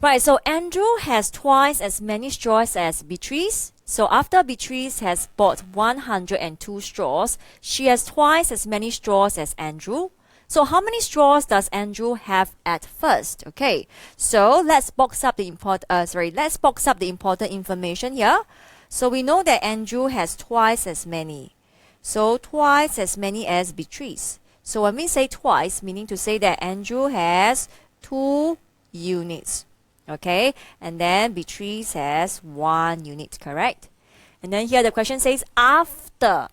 Right, so Andrew has twice as many straws as Beatrice. So after Beatrice has bought 102 straws, she has twice as many straws as Andrew. So how many straws does Andrew have at first? Okay, so let's box up the important information here. So we know that Andrew has twice as many. So twice as many as Beatrice. So when we say twice, meaning to say that Andrew has 2 units. Okay, and then Beatrice has 1 unit, correct? And then here the question says after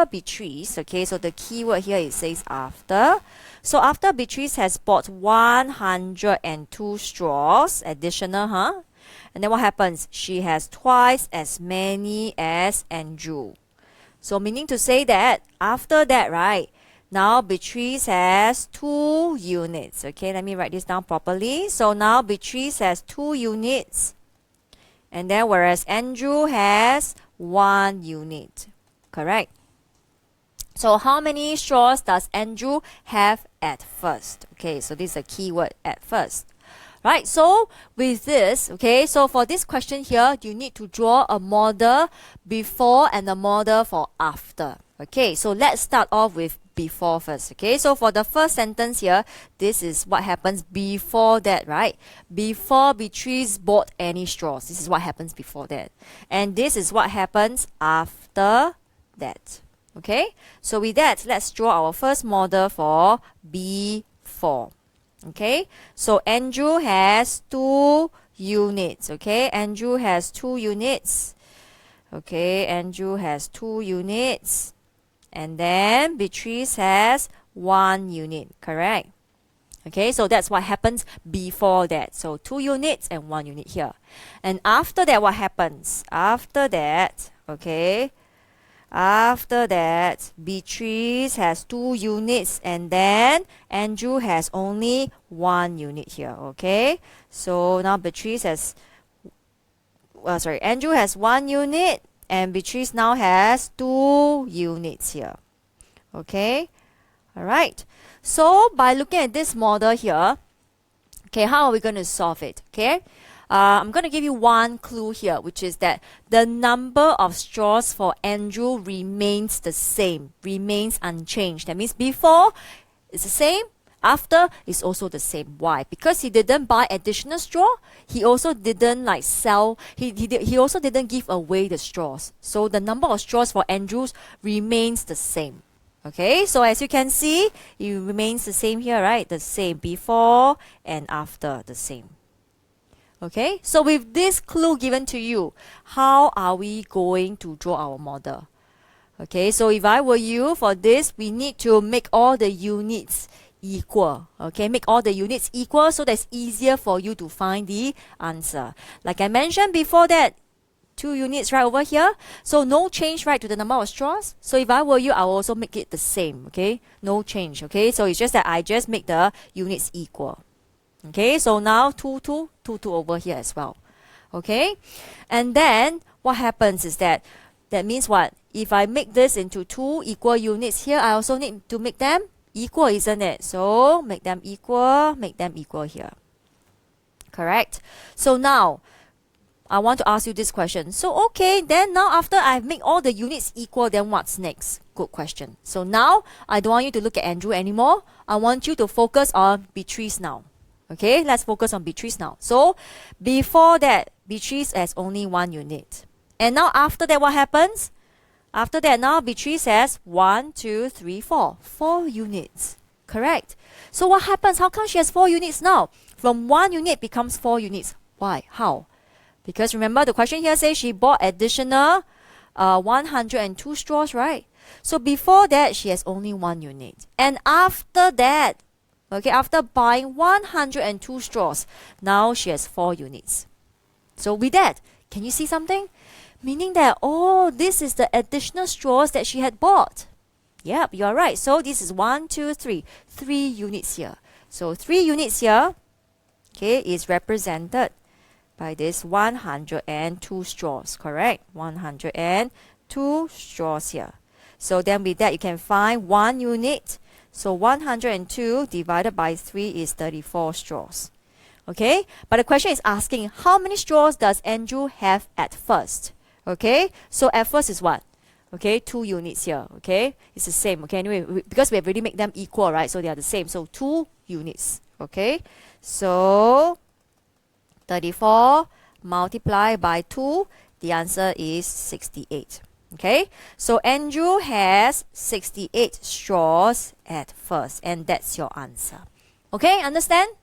Beatrice. Okay, so the keyword here it says after. So after Beatrice has bought 102 straws, additional, huh? And then what happens? She has twice as many as Andrew. So meaning to say that after that, right? Now Beatrice has 2 units. Okay, let me write this down properly. So now Beatrice has 2 units. And then whereas Andrew has 1 unit. Correct? So how many straws does Andrew have at first? Okay, so this is a keyword, at first. Right, so with this, okay, so for this question here, you need to draw a model before and a model for after. Okay, so let's start off with before first. Okay, so for the first sentence here, this is what happens before that, right? Before Beatrice bought any straws. This is what happens before that. And this is what happens after that. Okay, so with that, let's draw our first model for before. Okay, so Andrew has 2 units. Okay, Andrew has 2 units. Okay, Andrew has 2 units. And then Beatrice has 1 unit, correct? Okay, so that's what happens before that. So 2 units and 1 unit here. And after that, what happens? After that, okay, after that, Beatrice has 2 units and then Andrew has only 1 unit here, okay? So now Beatrice has, Andrew has 1 unit and Beatrice now has 2 units here, okay? All right. So by looking at this model here, okay, how are we going to solve it? Okay, I'm going to give you one clue here, which is that the number of straws for Andrew remains the same, remains unchanged. That means before it's the same, after is also the same. Why? Because he didn't buy additional straw. He also didn't like sell. He also didn't give away the straws. So the number of straws for Andrews remains the same. Okay, so as you can see, it remains the same here, right? The same before and after, the same. Okay, so with this clue given to you, how are we going to draw our model? Okay, so if I were you, for this, we need to make all the units equal. Okay, make all the units equal so that's easier for you to find the answer. Like I mentioned before that, 2 units right over here. So no change right to the number of straws. So if I were you, I will also make it the same. Okay, no change. Okay, so it's just that I just make the units equal. Okay, so now 2, 2, 2, 2 over here as well. Okay, and then what happens is that means what? If I make this into 2 equal units here, I also need to make them equal, isn't it? So make them equal here. Correct? So now I want to ask you this question. So okay, then now after I've made all the units equal, then what's next? Good question. So now I don't want you to look at Andrew anymore. I want you to focus on Beatrice now. Okay, let's focus on Beatrice now. So before that, Beatrice has only 1 unit. And now after that, what happens? After that, now Beatrice has 1, 2, 3, 4. 4 units. Correct. So what happens? How come she has 4 units now? From 1 unit becomes 4 units. Why? How? Because remember the question here says she bought additional 102 straws, right? So before that, she has only 1 unit. And after that, okay, after buying 102 straws, now she has 4 units. So with that, can you see something? Meaning that, oh, this is the additional straws that she had bought. Yep, you're right. So this is 1, 2, 3. 3 units here. So 3 units here, okay, is represented by this 102 straws, correct? 102 straws here. So then with that, you can find 1 unit. So 102 divided by 3 is 34 straws. Okay, but the question is asking how many straws does Andrew have at first? Okay, so at first is what? Okay, 2 units here. Okay, it's the same. Okay, anyway, because we have already made them equal, right? So they are the same. So 2 units. Okay, so 34 multiplied by 2, the answer is 68. Okay, so Andrew has 68 straws at first, and that's your answer. Okay, understand?